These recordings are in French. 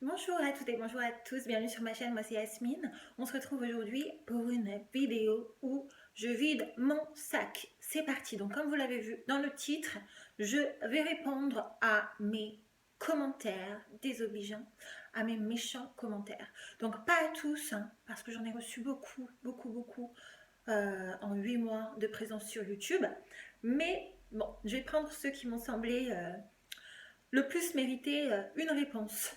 Bonjour à toutes et bonjour à tous, bienvenue sur ma chaîne, moi c'est Yasmine. On se retrouve aujourd'hui pour une vidéo où je vide mon sac. C'est parti, donc comme vous l'avez vu dans le titre, je vais répondre à mes commentaires désobligeants, à mes méchants commentaires. Donc pas à tous, hein, parce que j'en ai reçu beaucoup en 8 mois de présence sur YouTube. Mais bon, je vais prendre ceux qui m'ont semblé le plus mériter une réponse.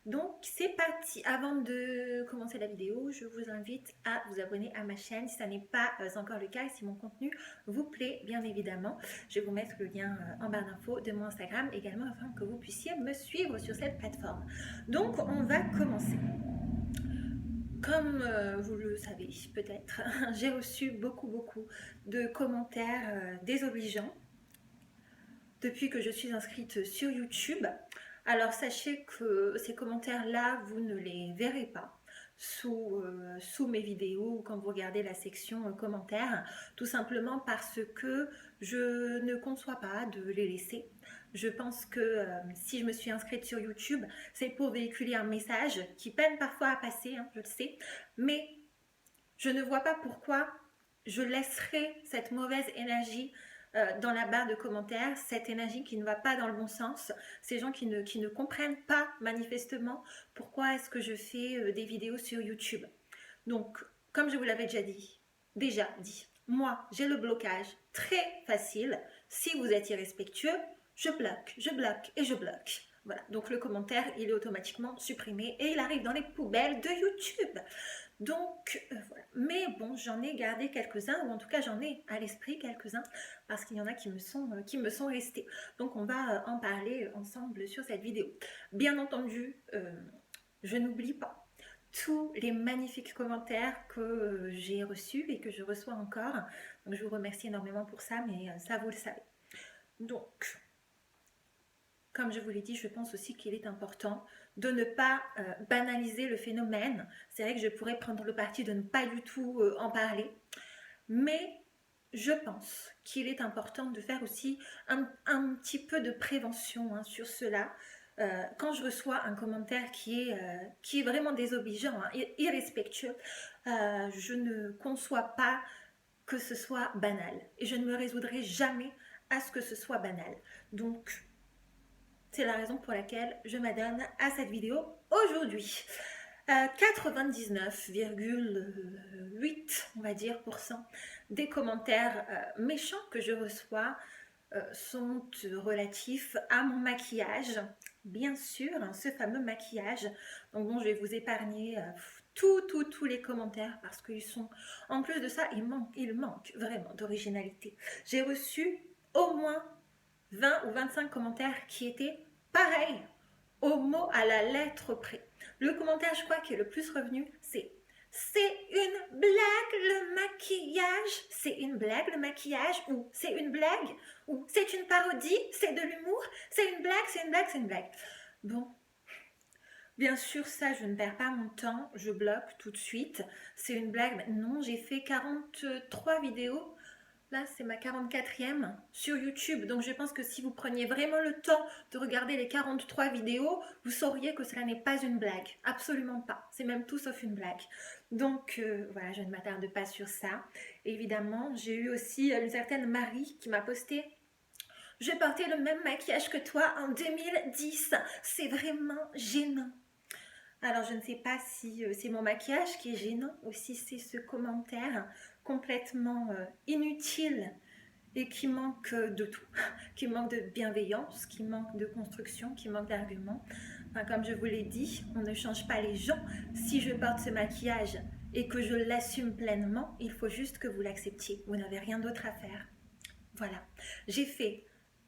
Donc c'est parti. Avant de commencer la vidéo, je vous invite à vous abonner à ma chaîne si ça n'est pas encore le cas et si mon contenu vous plaît bien évidemment. Je vais vous mettre le lien en barre d'infos de mon Instagram également afin que vous puissiez me suivre sur cette plateforme. Donc on va commencer. Comme vous le savez peut-être, j'ai reçu beaucoup de commentaires désobligeants depuis que je suis inscrite sur YouTube. Alors sachez que ces commentaires-là, vous ne les verrez pas sous mes vidéos ou quand vous regardez la section commentaires, tout simplement parce que je ne conçois pas de les laisser. Je pense que si je me suis inscrite sur YouTube, c'est pour véhiculer un message qui peine parfois à passer, hein, je le sais, mais je ne vois pas pourquoi je laisserai cette mauvaise énergie dans la barre de commentaires, cette énergie qui ne va pas dans le bon sens, ces gens qui ne comprennent pas manifestement pourquoi est-ce que je fais des vidéos sur YouTube. Donc, comme je vous l'avais déjà dit, moi j'ai le blocage très facile. Si vous êtes irrespectueux, je bloque et je bloque. Voilà, donc le commentaire il est automatiquement supprimé et il arrive dans les poubelles de YouTube. Donc voilà, mais bon, j'en ai gardé quelques-uns, ou en tout cas j'en ai à l'esprit quelques-uns, parce qu'il y en a qui me sont restés. Donc on va en parler ensemble sur cette vidéo. Bien entendu, je n'oublie pas tous les magnifiques commentaires que j'ai reçus et que je reçois encore. Donc je vous remercie énormément pour ça, mais ça vous le savez. Donc, comme je vous l'ai dit, je pense aussi qu'il est important de ne pas banaliser le phénomène. C'est vrai que je pourrais prendre le parti de ne pas du tout en parler, mais je pense qu'il est important de faire aussi un petit peu de prévention sur cela. Quand je reçois un commentaire qui est vraiment désobligeant, irrespectueux, je ne conçois pas que ce soit banal. Et je ne me résoudrai jamais à ce que ce soit banal. Donc, c'est la raison pour laquelle je m'adonne à cette vidéo aujourd'hui. 99,8 on va dire des commentaires méchants que je reçois sont relatifs à mon maquillage, bien sûr, ce fameux maquillage. Donc bon, je vais vous épargner tous les commentaires parce qu'ils sont, en plus de ça, il manque vraiment d'originalité. J'ai reçu au moins 20 ou 25 commentaires qui étaient pareils, au mot à la lettre près. Le commentaire, je crois, qui est le plus revenu, c'est une blague le maquillage, c'est une blague le maquillage, ou c'est une blague, ou c'est une parodie, c'est de l'humour, c'est une blague, c'est une blague, c'est une blague. Bon, bien sûr, ça, je ne perds pas mon temps, je bloque tout de suite, c'est une blague. Non, j'ai fait 43 vidéos. Là, c'est ma 44e sur YouTube. Donc, je pense que si vous preniez vraiment le temps de regarder les 43 vidéos, vous sauriez que cela n'est pas une blague. Absolument pas. C'est même tout sauf une blague. Donc, voilà, je ne m'attarde pas sur ça. Évidemment, j'ai eu aussi une certaine Marie qui m'a posté « Je portais le même maquillage que toi en 2010. C'est vraiment gênant. » Alors, je ne sais pas si c'est mon maquillage qui est gênant ou si c'est ce commentaire complètement inutile et qui manque de tout, qui manque de bienveillance, qui manque de construction, qui manque d'arguments. Enfin, comme je vous l'ai dit, on ne change pas les gens. Si je porte ce maquillage et que je l'assume pleinement, il faut juste que vous l'acceptiez. Vous n'avez rien d'autre à faire. Voilà. J'ai fait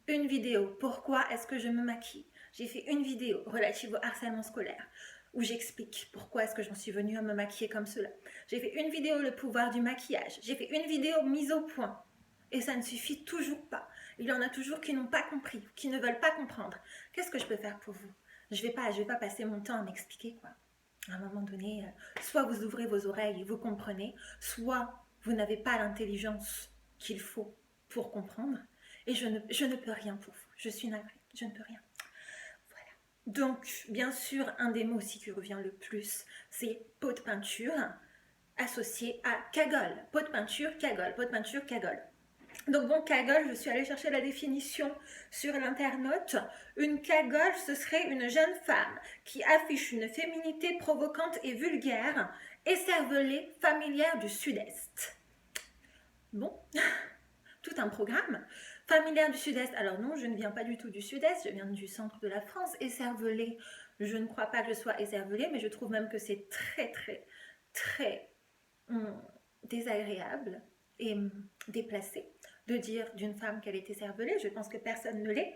une vidéo. Pourquoi est-ce que je me maquille? J'ai fait une vidéo relative au harcèlement scolaire où j'explique pourquoi est-ce que j'en suis venue à me maquiller comme cela. J'ai fait une vidéo le pouvoir du maquillage. J'ai fait une vidéo mise au point. Et ça ne suffit toujours pas. Il y en a toujours qui n'ont pas compris, qui ne veulent pas comprendre. Qu'est-ce que je peux faire pour vous? Je vais pas passer mon temps à m'expliquer, quoi. À un moment donné, soit vous ouvrez vos oreilles et vous comprenez, soit vous n'avez pas l'intelligence qu'il faut pour comprendre. Et je ne peux rien pour vous. Je suis navrée. Je ne peux rien. Voilà. Donc, bien sûr, un des mots aussi qui revient le plus, c'est pot de peinture, associé à cagole. Pot de peinture, cagole, pot de peinture, cagole. Donc bon, cagole, je suis allée chercher la définition sur l'internaute. Une cagole, ce serait une jeune femme qui affiche une féminité provocante et vulgaire, écervelée, familière du Sud-Est. Bon, tout un programme. Familière du Sud-Est, alors non, je ne viens pas du tout du Sud-Est, je viens du centre de la France. Écervelée, je ne crois pas que je sois écervelée, mais je trouve même que c'est très, très, très désagréable et déplacé de dire d'une femme qu'elle est écervelée. Je pense que personne ne l'est.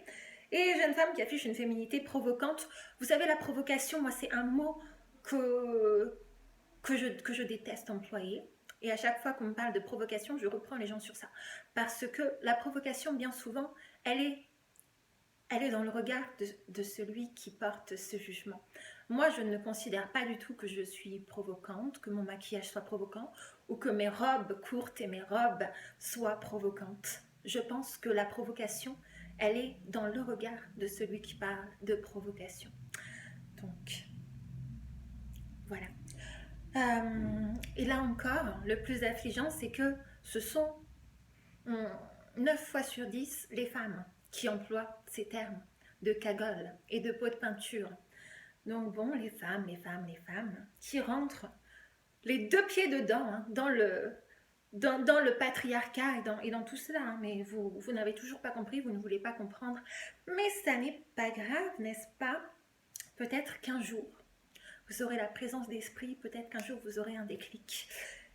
Et jeune femme qui affiche une féminité provocante. Vous savez, la provocation, moi, c'est un mot que je déteste employer. Et à chaque fois qu'on me parle de provocation, je reprends les gens sur ça. Parce que la provocation, bien souvent, elle est dans le regard de celui qui porte ce jugement. Moi, je ne considère pas du tout que je suis provocante, que mon maquillage soit provocant, ou que mes robes courtes et mes robes soient provocantes. Je pense que la provocation, elle est dans le regard de celui qui parle de provocation. Donc, voilà. Et là encore, le plus affligeant, c'est que ce sont 9 fois sur 10 les femmes qui emploient ces termes de cagole et de pot de peinture. Donc bon, les femmes qui rentrent les deux pieds dedans, hein, dans le patriarcat et dans tout cela. Hein, mais vous n'avez toujours pas compris, vous ne voulez pas comprendre. Mais ça n'est pas grave, n'est-ce pas? Peut-être qu'un jour, vous aurez la présence d'esprit, peut-être qu'un jour, vous aurez un déclic.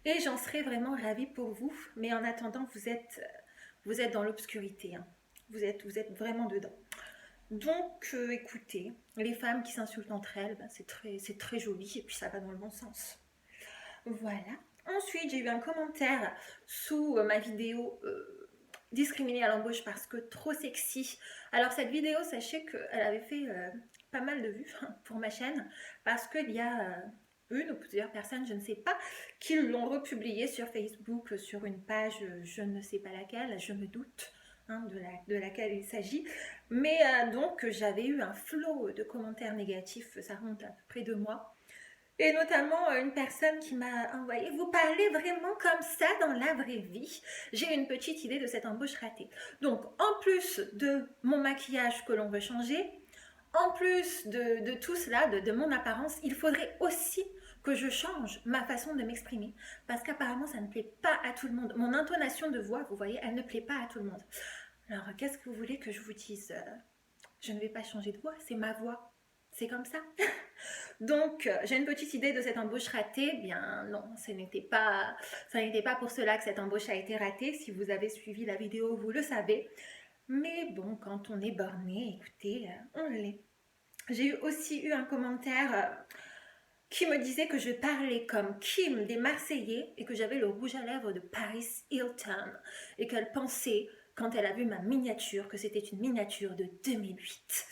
Et j'en serais vraiment ravie pour vous. Mais en attendant, vous êtes dans l'obscurité. Hein. Vous êtes vraiment dedans. Donc, écoutez, les femmes qui s'insultent entre elles, ben, c'est très joli et puis ça va dans le bon sens. Voilà. Ensuite, j'ai eu un commentaire sous ma vidéo discriminée à l'embauche parce que trop sexy. Alors, cette vidéo, sachez qu'elle avait fait pas mal de vues pour ma chaîne parce qu'il y a une ou plusieurs personnes, je ne sais pas, qui l'ont republiée sur Facebook, sur une page, je ne sais pas laquelle, je me doute. Hein, de laquelle il s'agit. Mais donc, j'avais eu un flot de commentaires négatifs, ça remonte à peu près 2 mois. Et notamment une personne qui m'a envoyé « Vous parlez vraiment comme ça dans la vraie vie ?» J'ai une petite idée de cette embauche ratée. Donc, en plus de mon maquillage que l'on veut changer, en plus de tout cela, de mon apparence, il faudrait aussi que je change ma façon de m'exprimer. Parce qu'apparemment, ça ne plaît pas à tout le monde. Mon intonation de voix, vous voyez, elle ne plaît pas à tout le monde. Alors, qu'est-ce que vous voulez que je vous dise? Je ne vais pas changer de voix, c'est ma voix. C'est comme ça. Donc, j'ai une petite idée de cette embauche ratée. Bien, non, ça n'était pas pour cela que cette embauche a été ratée. Si vous avez suivi la vidéo, vous le savez. Mais bon, quand on est borné, écoutez, on l'est. J'ai aussi eu un commentaire qui me disait que je parlais comme Kim des Marseillais et que j'avais le rouge à lèvres de Paris Hilton et qu'elle pensait, quand elle a vu ma miniature, que c'était une miniature de 2008.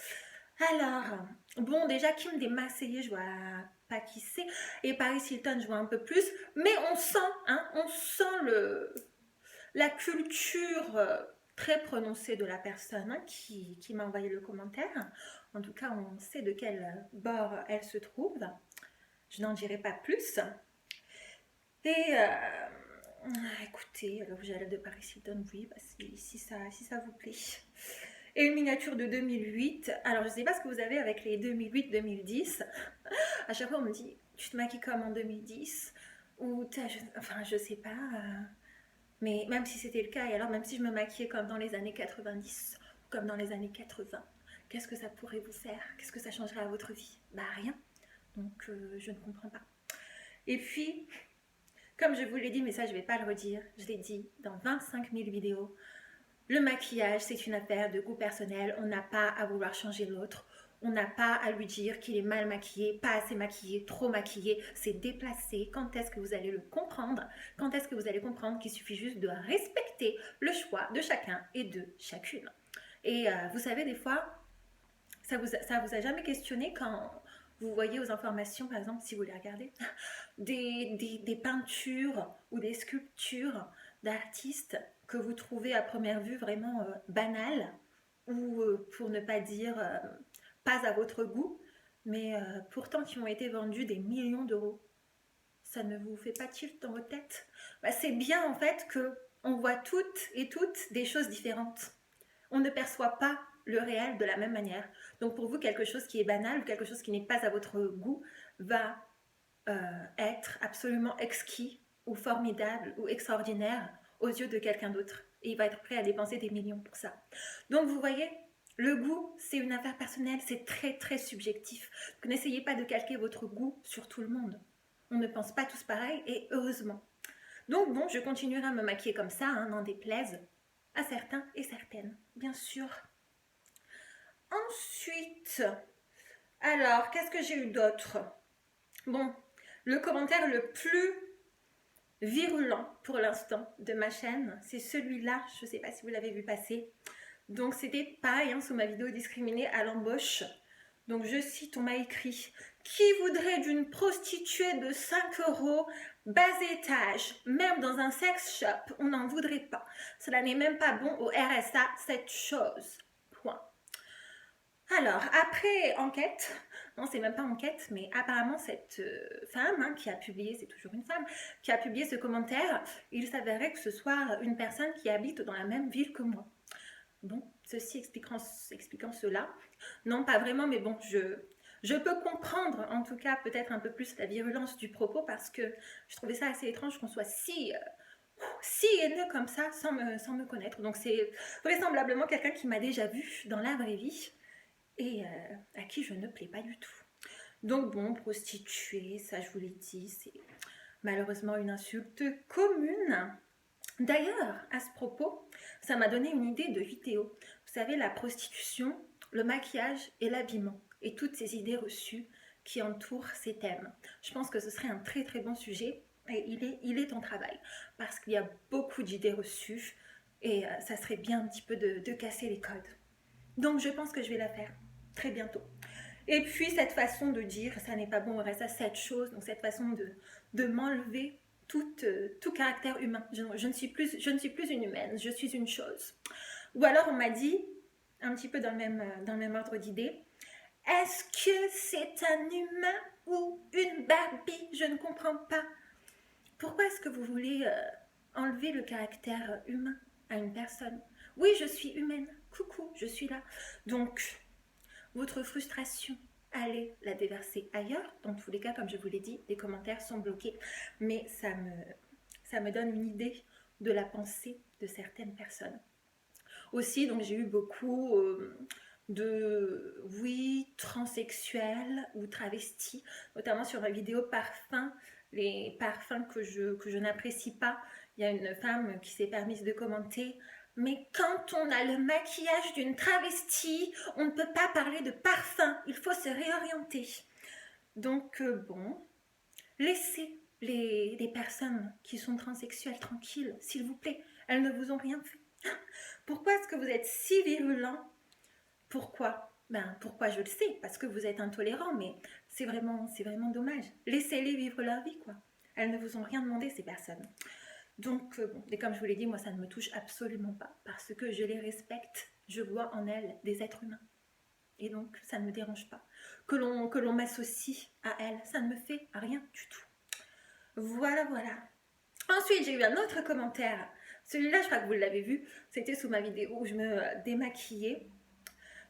Alors, bon, déjà, Kim des Marseillais, je vois pas qui c'est, et Paris Hilton, je vois un peu plus, mais on sent la culture très prononcée de la personne qui m'a envoyé le commentaire. En tout cas, on sait de quel bord elle se trouve. Je n'en dirai pas plus. Et écoutez, le rouge à lèvres de Paris Hilton, oui, bah, si ça vous plaît. Et une miniature de 2008. Alors, je ne sais pas ce que vous avez avec les 2008-2010. À chaque fois, on me dit, tu te maquilles comme en 2010 ou enfin, je sais pas. Mais même si c'était le cas, et alors même si je me maquillais comme dans les années 90, comme dans les années 80, qu'est-ce que ça pourrait vous faire? Qu'est-ce que ça changerait à votre vie? Bah rien. Donc, je ne comprends pas. Et puis, comme je vous l'ai dit, mais ça, je ne vais pas le redire, je l'ai dit dans 25 000 vidéos, le maquillage, c'est une affaire de goût personnel. On n'a pas à vouloir changer l'autre. On n'a pas à lui dire qu'il est mal maquillé, pas assez maquillé, trop maquillé. C'est déplacé. Quand est-ce que vous allez le comprendre? Quand est-ce que vous allez comprendre qu'il suffit juste de respecter le choix de chacun et de chacune? Et vous savez, des fois, ça vous a jamais questionné quand vous voyez aux informations, par exemple, si vous les regardez, des peintures ou des sculptures d'artistes que vous trouvez à première vue vraiment banales ou pour ne pas dire pas à votre goût, mais pourtant qui ont été vendus des millions d'euros. Ça ne vous fait pas tilt dans votre tête? Bah, c'est bien en fait que on voit toutes des choses différentes. On ne perçoit pas le réel de la même manière. Donc pour vous, quelque chose qui est banal ou quelque chose qui n'est pas à votre goût va être absolument exquis ou formidable ou extraordinaire aux yeux de quelqu'un d'autre. Et il va être prêt à dépenser des millions pour ça. Donc vous voyez, le goût, c'est une affaire personnelle, c'est très très subjectif. Donc n'essayez pas de calquer votre goût sur tout le monde. On ne pense pas tous pareil et heureusement. Donc bon, je continuerai à me maquiller comme ça, hein, n'en déplaise à certains et certaines, bien sûr. Ensuite, alors, qu'est-ce que j'ai eu d'autre? Bon, le commentaire le plus virulent pour l'instant de ma chaîne, c'est celui-là, je ne sais pas si vous l'avez vu passer. Donc c'était pareil, hein, sous ma vidéo discriminée à l'embauche. Donc je cite, on m'a écrit « Qui voudrait d'une prostituée de 5 euros, bas étage, même dans un sex shop, on n'en voudrait pas. Cela n'est même pas bon au RSA, cette chose. » Point. Alors, après enquête, non c'est même pas enquête, mais apparemment cette femme hein, qui a publié, c'est toujours une femme, qui a publié ce commentaire, il s'avérait que ce soit une personne qui habite dans la même ville que moi. Bon, ceci expliquant cela, non pas vraiment, mais bon, je peux comprendre en tout cas peut-être un peu plus la virulence du propos parce que je trouvais ça assez étrange qu'on soit si haineux comme ça sans me connaître. Donc c'est vraisemblablement quelqu'un qui m'a déjà vu dans la vraie vie et à qui je ne plais pas du tout. Donc bon, prostituée, ça je vous l'ai dit, c'est malheureusement une insulte commune. D'ailleurs, à ce propos, ça m'a donné une idée de vidéo. Vous savez, la prostitution, le maquillage et l'habillement, et toutes ces idées reçues qui entourent ces thèmes. Je pense que ce serait un très très bon sujet, et il est en travail, parce qu'il y a beaucoup d'idées reçues, et ça serait bien un petit peu de casser les codes. Donc je pense que je vais la faire très bientôt. Et puis cette façon de dire ça n'est pas bon, on reste à cette chose, donc cette façon de m'enlever tout caractère humain. Je ne suis plus une humaine, je suis une chose. Ou alors on m'a dit, un petit peu dans le même ordre d'idée, est-ce que c'est un humain ou une Barbie? Je ne comprends pas. Pourquoi est-ce que vous voulez enlever le caractère humain à une personne? Oui, je suis humaine. Coucou, je suis là. Donc, votre frustration, allez la déverser ailleurs. Dans tous les cas, comme je vous l'ai dit, les commentaires sont bloqués. Mais ça me donne une idée de la pensée de certaines personnes. Aussi, donc j'ai eu beaucoup de, oui, transsexuels ou travestis, notamment sur ma vidéo parfum, les parfums que je n'apprécie pas. Il y a une femme qui s'est permise de commenter « Mais quand on a le maquillage d'une travestie, on ne peut pas parler de parfum, il faut se réorienter. » Donc bon, laissez les personnes qui sont transsexuelles tranquilles, s'il vous plaît, elles ne vous ont rien fait. Pourquoi est-ce que vous êtes si virulent? Pourquoi? Ben, pourquoi je le sais, parce que vous êtes intolérant, mais c'est vraiment dommage. Laissez-les vivre leur vie, quoi. Elles ne vous ont rien demandé, ces personnes. Donc, bon, et comme je vous l'ai dit, moi, ça ne me touche absolument pas, parce que je les respecte, je vois en elles des êtres humains. Et donc, ça ne me dérange pas. Que l'on m'associe à elles, ça ne me fait rien du tout. Voilà, voilà. Ensuite, j'ai eu un autre commentaire. Celui-là, je crois que vous l'avez vu, c'était sous ma vidéo où je me démaquillais.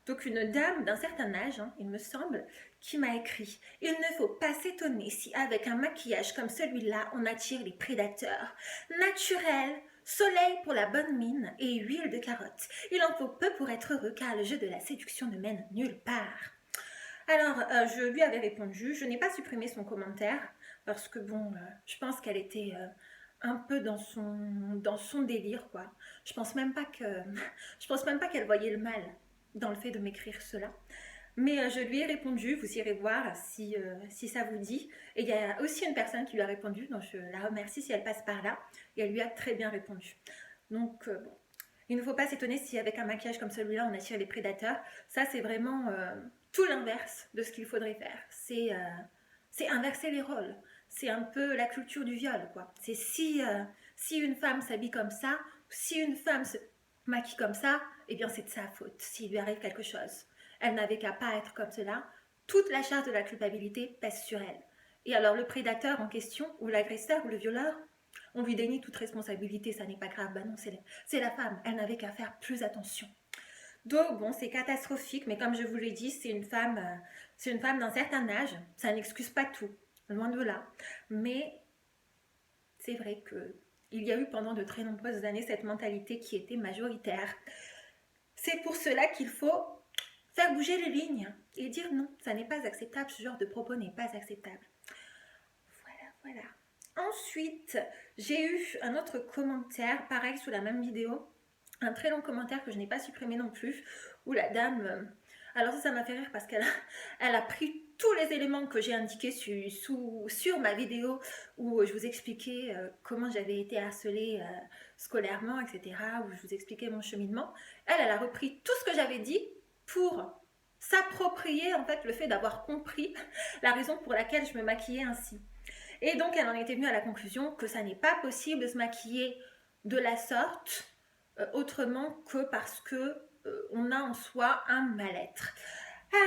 Donc une dame d'un certain âge, hein, il me semble, qui m'a écrit « Il ne faut pas s'étonner si avec un maquillage comme celui-là, on attire les prédateurs. Naturel, soleil pour la bonne mine et huile de carotte. Il en faut peu pour être heureux car le jeu de la séduction ne mène nulle part. » Alors, je lui avais répondu, je n'ai pas supprimé son commentaire parce que bon, je pense qu'elle était un peu dans son délire, quoi. Je pense même pas qu'elle voyait le mal dans le fait de m'écrire cela. Mais je lui ai répondu, vous irez voir si ça vous dit. Et il y a aussi une personne qui lui a répondu, donc je la remercie si elle passe par là. Et elle lui a très bien répondu. Donc bon, il ne faut pas s'étonner si avec un maquillage comme celui-là, on attire les prédateurs. Ça, c'est vraiment tout l'inverse de ce qu'il faudrait faire. C'est inverser les rôles. C'est un peu la culture du viol, quoi. C'est si une femme s'habille comme ça, si une femme se maquille comme ça, eh bien c'est de sa faute s'il lui arrive quelque chose. elle n'avait qu'à pas être comme cela, toute la charge de la culpabilité pèse sur elle. Et alors le prédateur en question, ou l'agresseur, ou le violeur, on lui dénie toute responsabilité, ça n'est pas grave, bah non, c'est la femme, elle n'avait qu'à faire plus attention. Donc bon, c'est catastrophique, mais comme je vous l'ai dit, c'est une femme d'un certain âge, ça n'excuse pas tout, loin de là, mais c'est vrai que il y a eu pendant de très nombreuses années cette mentalité qui était majoritaire. C'est pour cela qu'il faut faire bouger les lignes et dire non, ça n'est pas acceptable, ce genre de propos n'est pas acceptable. Voilà. Ensuite, j'ai eu un autre commentaire, pareil sous la même vidéo, un très long commentaire que je n'ai pas supprimé non plus, où la dame... alors ça m'a fait rire parce elle a pris tous les éléments que j'ai indiqués sur ma vidéo où je vous expliquais comment j'avais été harcelée scolairement, etc., où je vous expliquais mon cheminement. Elle a repris tout ce que j'avais dit pour s'approprier en fait le fait d'avoir compris la raison pour laquelle je me maquillais ainsi. Et donc elle en était venue à la conclusion que ça n'est pas possible de se maquiller de la sorte autrement que parce que on a en soi un mal-être.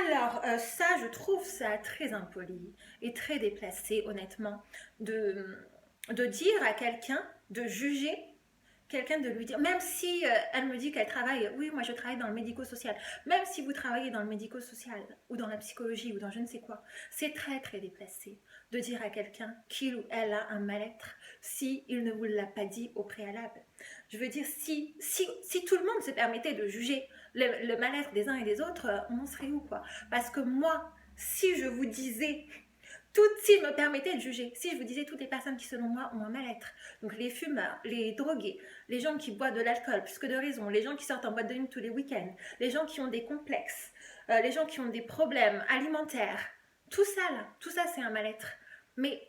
Alors ça, je trouve ça très impoli et très déplacé, honnêtement, de dire à quelqu'un, de juger quelqu'un, de lui dire, même si elle me dit qu'elle travaille, oui, moi je travaille dans le médico-social, même si vous travaillez dans le médico-social ou dans la psychologie ou dans je ne sais quoi, c'est très très déplacé de dire à quelqu'un qu'il ou elle a un mal-être si il ne vous l'a pas dit au préalable. Je veux dire, si tout le monde se permettait de juger le mal-être des uns et des autres, on en serait où, quoi? Parce que moi, si je vous disais s'il me permettait de juger, si je vous disais toutes les personnes qui selon moi ont un mal-être, donc les fumeurs, les drogués, les gens qui boivent de l'alcool plus que de raison, les gens qui sortent en boîte de nuit tous les week-ends, les gens qui ont des complexes, les gens qui ont des problèmes alimentaires, tout ça c'est un mal-être. Mais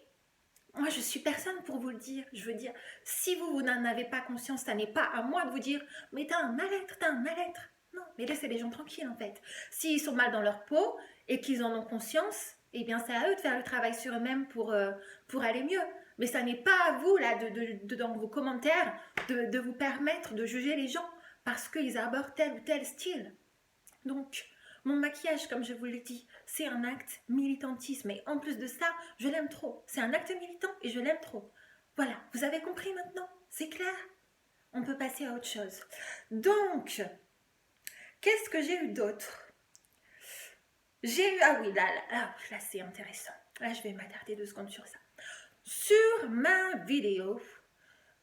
moi je suis personne pour vous le dire. Je veux dire, si vous n'en avez pas conscience, ça n'est pas à moi de vous dire mais t'as un mal-être. Non, mais laissez les gens tranquilles en fait. S'ils sont mal dans leur peau et qu'ils en ont conscience, eh bien c'est à eux de faire le travail sur eux-mêmes pour aller mieux. Mais ça n'est pas à vous, là, dans vos commentaires, de vous permettre de juger les gens parce qu'ils arborent tel ou tel style. Donc, mon maquillage, comme je vous l'ai dit, c'est un acte militantisme. Et en plus de ça, je l'aime trop. C'est un acte militant et je l'aime trop. Voilà, vous avez compris maintenant? C'est clair? On peut passer à autre chose. Donc, qu'est-ce que j'ai eu d'autre? J'ai eu... Ah oui, là c'est intéressant. Là, je vais m'attarder 2 secondes sur ça. Sur ma vidéo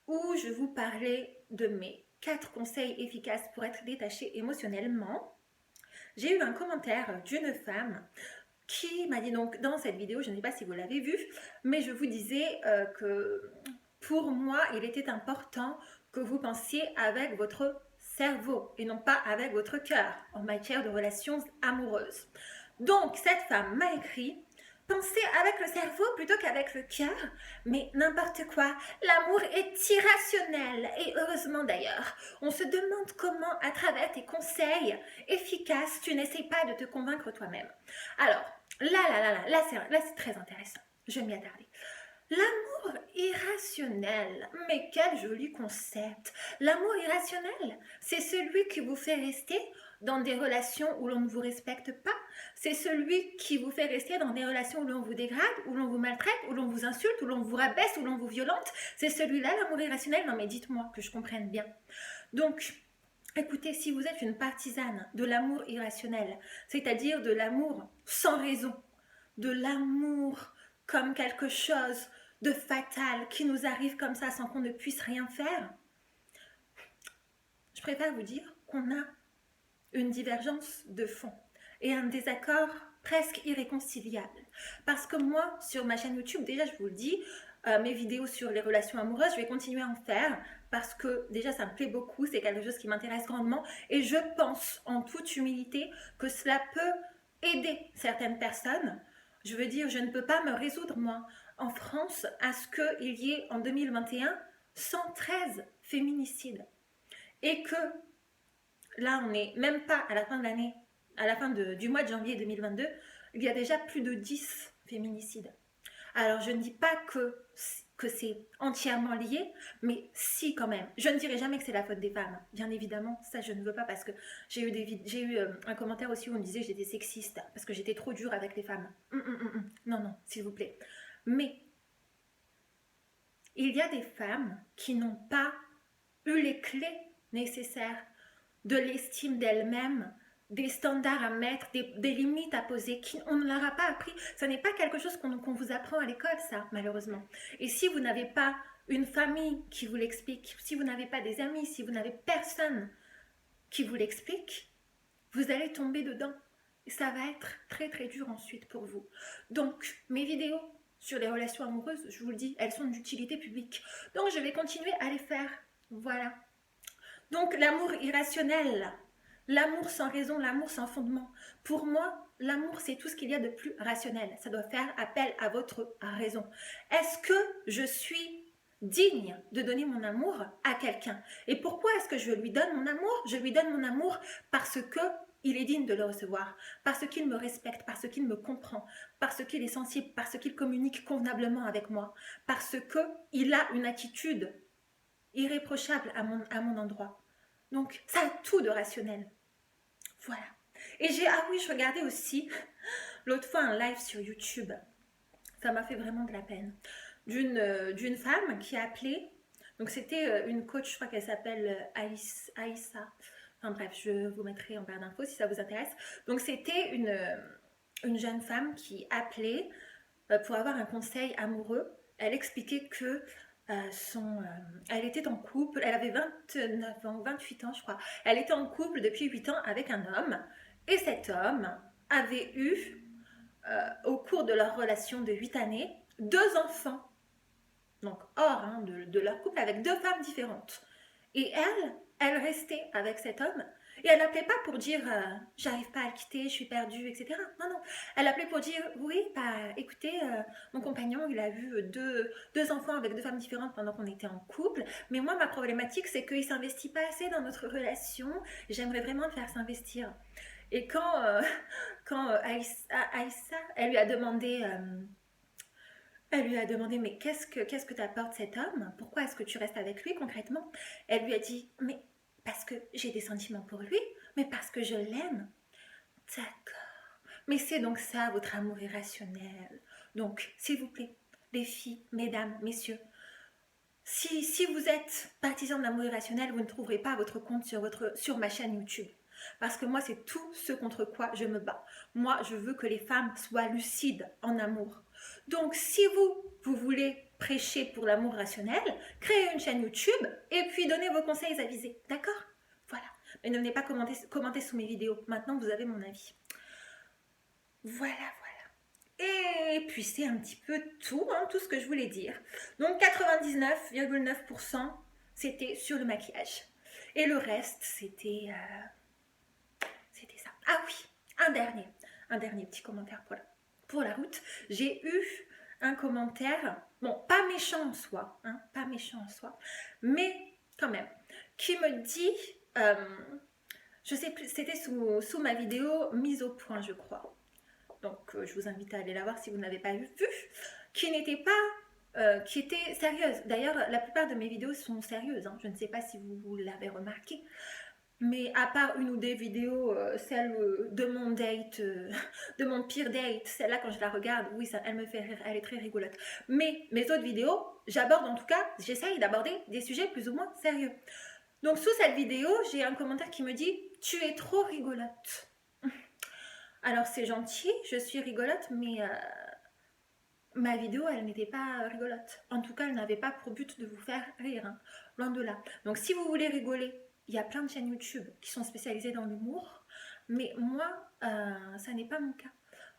où je vous parlais de mes 4 conseils efficaces pour être détaché émotionnellement, j'ai eu un commentaire d'une femme qui m'a dit, donc dans cette vidéo, je ne sais pas si vous l'avez vue, mais je vous disais que pour moi, il était important que vous pensiez avec votre cerveau et non pas avec votre cœur en matière de relations amoureuses. Donc, cette femme m'a écrit: pensez avec le cerveau plutôt qu'avec le cœur, mais n'importe quoi, l'amour est irrationnel, et heureusement d'ailleurs. On se demande comment, à travers tes conseils efficaces, tu n'essayes pas de te convaincre toi-même. Alors, là c'est très intéressant, je vais m'y attarder. L'amour irrationnel, mais quel joli concept. L'amour irrationnel, c'est celui qui vous fait rester dans des relations où l'on ne vous respecte pas. C'est celui qui vous fait rester dans des relations où l'on vous dégrade, où l'on vous maltraite, où l'on vous insulte, où l'on vous rabaisse, où l'on vous violente. C'est celui-là, l'amour irrationnel. Non mais dites-moi que je comprenne bien. Donc, écoutez, si vous êtes une partisane de l'amour irrationnel, c'est-à-dire de l'amour sans raison, de l'amour comme quelque chose de fatal qui nous arrive comme ça sans qu'on ne puisse rien faire, je préfère vous dire qu'on a une divergence de fond et un désaccord presque irréconciliable. Parce que moi, sur ma chaîne YouTube, déjà je vous le dis, mes vidéos sur les relations amoureuses, je vais continuer à en faire parce que déjà ça me plaît beaucoup, c'est quelque chose qui m'intéresse grandement et je pense en toute humilité que cela peut aider certaines personnes. Je veux dire, je ne peux pas me résoudre moi en France à ce qu'il y ait en 2021 113 féminicides et que là on n'est même pas à la fin de l'année, à la fin du mois de janvier 2022, il y a déjà plus de 10 féminicides. Alors, je ne dis pas que c'est entièrement lié, mais si quand même. Je ne dirai jamais que c'est la faute des femmes, bien évidemment. Ça, je ne veux pas parce que j'ai eu un commentaire aussi où on me disait que j'étais sexiste parce que j'étais trop dure avec les femmes. Non, non, s'il vous plaît. Mais il y a des femmes qui n'ont pas eu les clés nécessaires de l'estime d'elles-mêmes, des standards à mettre, des limites à poser, on ne leur a pas appris. Ce n'est pas quelque chose qu'on vous apprend à l'école, ça, malheureusement. Et si vous n'avez pas une famille qui vous l'explique, si vous n'avez pas des amis, si vous n'avez personne qui vous l'explique, vous allez tomber dedans. Et ça va être très très dur ensuite pour vous. Donc, mes vidéos sur les relations amoureuses, je vous le dis, elles sont d'utilité publique. Donc, je vais continuer à les faire. Voilà. Donc, l'amour irrationnel, l'amour sans raison, l'amour sans fondement. Pour moi, l'amour, c'est tout ce qu'il y a de plus rationnel. Ça doit faire appel à votre raison. Est-ce que je suis digne de donner mon amour à quelqu'un? Et pourquoi est-ce que je lui donne mon amour? Je lui donne mon amour parce que il est digne de le recevoir, parce qu'il me respecte, parce qu'il me comprend, parce qu'il est sensible, parce qu'il communique convenablement avec moi, parce qu'il a une attitude irréprochable à mon endroit. Donc, ça a tout de rationnel. Voilà. Et je regardais aussi l'autre fois un live sur YouTube. Ça m'a fait vraiment de la peine. D'une femme qui a appelé. Donc, c'était une coach, je crois qu'elle s'appelle Aïssa. Enfin bref, je vous mettrai en barre d'infos si ça vous intéresse. Donc, c'était une jeune femme qui appelait pour avoir un conseil amoureux. Elle expliquait que elle était en couple, elle avait 29 ans, 28 ans je crois. Elle était en couple depuis 8 ans avec un homme. Et cet homme avait eu, au cours de leur relation de 8 années, 2 enfants. Donc hors de leur couple avec 2 femmes différentes. Et elle restait avec cet homme. Et elle n'appelait pas pour dire j'arrive pas à le quitter, je suis perdue, etc. Non, non. Elle appelait pour dire oui, bah écoutez, mon compagnon, il a eu deux enfants avec 2 femmes différentes pendant qu'on était en couple. Mais moi, ma problématique, c'est qu'il s'investit pas assez dans notre relation. J'aimerais vraiment le faire s'investir. Et quand Aïssa, elle lui a demandé. Elle lui a demandé, mais qu'est-ce que t'apporte cet homme? Pourquoi est-ce que tu restes avec lui concrètement? Elle lui a dit, mais parce que j'ai des sentiments pour lui, mais parce que je l'aime. D'accord. Mais c'est donc ça votre amour irrationnel. Donc, s'il vous plaît, les filles, mesdames, messieurs, si vous êtes partisan de l'amour irrationnel, vous ne trouverez pas votre compte sur ma chaîne YouTube. Parce que moi, c'est tout ce contre quoi je me bats. Moi, je veux que les femmes soient lucides en amour. Donc, si vous voulez prêcher pour l'amour rationnel, créez une chaîne YouTube et puis donnez vos conseils avisés. D'accord? Voilà. Mais ne venez pas commenter sous mes vidéos. Maintenant, vous avez mon avis. Voilà, voilà. Et puis, c'est un petit peu tout, tout ce que je voulais dire. Donc, 99,9%, c'était sur le maquillage. Et le reste, c'était ça. Ah oui, un dernier petit commentaire pour la route. J'ai eu un commentaire, bon, pas méchant en soi, pas méchant en soi, mais quand même, qui me dit, je sais plus, c'était sous ma vidéo mise au point, je crois. Donc, je vous invite à aller la voir si vous n'avez pas vu, qui n'était pas, qui était sérieuse. D'ailleurs, la plupart de mes vidéos sont sérieuses, je ne sais pas si vous l'avez remarqué. Mais à part une ou deux vidéos, celle de mon date, de mon pire date, celle-là quand je la regarde, oui, elle me fait rire, elle est très rigolote. Mais mes autres vidéos, j'aborde en tout cas, j'essaye d'aborder des sujets plus ou moins sérieux. Donc sous cette vidéo, j'ai un commentaire qui me dit « Tu es trop rigolote ». Alors c'est gentil, je suis rigolote, mais ma vidéo, elle n'était pas rigolote. En tout cas, elle n'avait pas pour but de vous faire rire, loin de là. Donc si vous voulez rigoler, il y a plein de chaînes YouTube qui sont spécialisées dans l'humour, mais moi, ça n'est pas mon cas.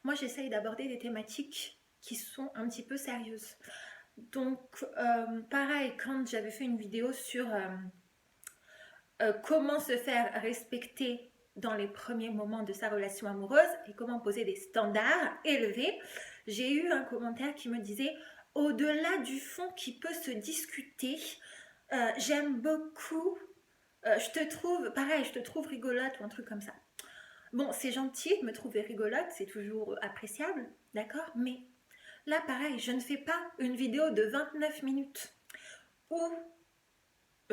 Moi, j'essaye d'aborder des thématiques qui sont un petit peu sérieuses. Donc, pareil, quand j'avais fait une vidéo sur comment se faire respecter dans les premiers moments de sa relation amoureuse et comment poser des standards élevés, j'ai eu un commentaire qui me disait « Au-delà du fond qui peut se discuter, j'aime beaucoup... » je te trouve rigolote ou un truc comme ça. Bon, c'est gentil de me trouver rigolote, c'est toujours appréciable, d'accord? Mais Là, pareil, je ne fais pas une vidéo de 29 minutes où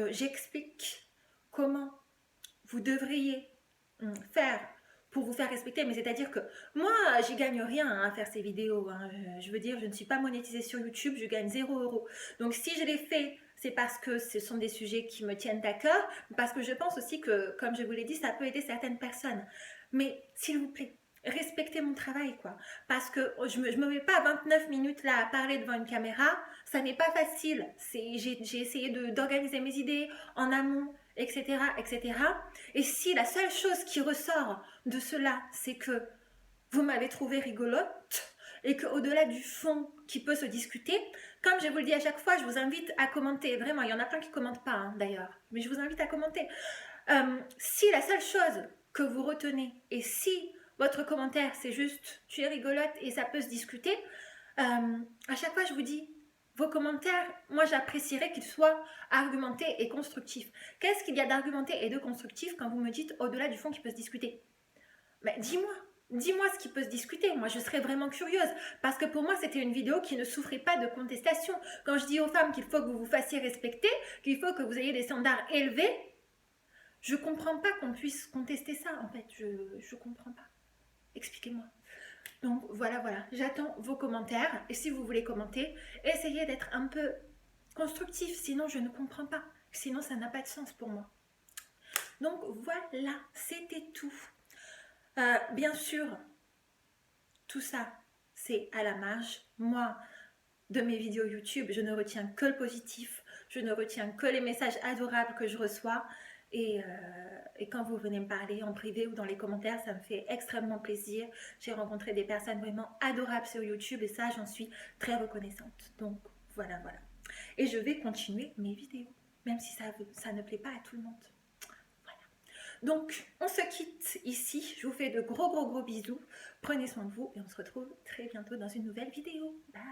j'explique comment vous devriez faire pour vous faire respecter, mais c'est-à-dire que moi, j'y gagne rien à faire ces vidéos. Hein. Je veux dire, je ne suis pas monétisée sur YouTube, je gagne 0 €. Donc si je les fais, c'est parce que ce sont des sujets qui me tiennent à cœur, parce que je pense aussi que, comme je vous l'ai dit, ça peut aider certaines personnes. Mais s'il vous plaît, respectez mon travail, quoi. Parce que je me mets pas 29 minutes là à parler devant une caméra, ça n'est pas facile. J'ai essayé d'organiser mes idées en amont, etc., etc. Et si la seule chose qui ressort de cela, c'est que vous m'avez trouvé rigolote et qu'au-delà du fond qui peut se discuter, comme je vous le dis à chaque fois, je vous invite à commenter. Vraiment, il y en a plein qui ne commentent pas hein, d'ailleurs, mais je vous invite à commenter. Si la seule chose que vous retenez et si votre commentaire c'est juste tu es rigolote et ça peut se discuter, à chaque fois je vous dis vos commentaires, moi j'apprécierais qu'ils soient argumentés et constructifs. Qu'est-ce qu'il y a d'argumenté et de constructif quand vous me dites au-delà du fond qui peut se discuter? Mais dis-moi ce qui peut se discuter. Moi, je serais vraiment curieuse. Parce que pour moi, c'était une vidéo qui ne souffrait pas de contestation. Quand je dis aux femmes qu'il faut que vous vous fassiez respecter, qu'il faut que vous ayez des standards élevés, je comprends pas qu'on puisse contester ça, en fait. Je comprends pas. Expliquez-moi. Donc voilà, j'attends vos commentaires et si vous voulez commenter, essayez d'être un peu constructif, sinon je ne comprends pas, sinon ça n'a pas de sens pour moi. Donc voilà, c'était tout. Bien sûr, tout ça, c'est à la marge. Moi, de mes vidéos YouTube, je ne retiens que le positif, je ne retiens que les messages adorables que je reçois. Et quand vous venez me parler en privé ou dans les commentaires, ça me fait extrêmement plaisir. J'ai rencontré des personnes vraiment adorables sur YouTube et ça, j'en suis très reconnaissante. Donc voilà. Et je vais continuer mes vidéos, même si ça ne plaît pas à tout le monde. Voilà. Donc, on se quitte ici. Je vous fais de gros bisous. Prenez soin de vous et on se retrouve très bientôt dans une nouvelle vidéo. Bye!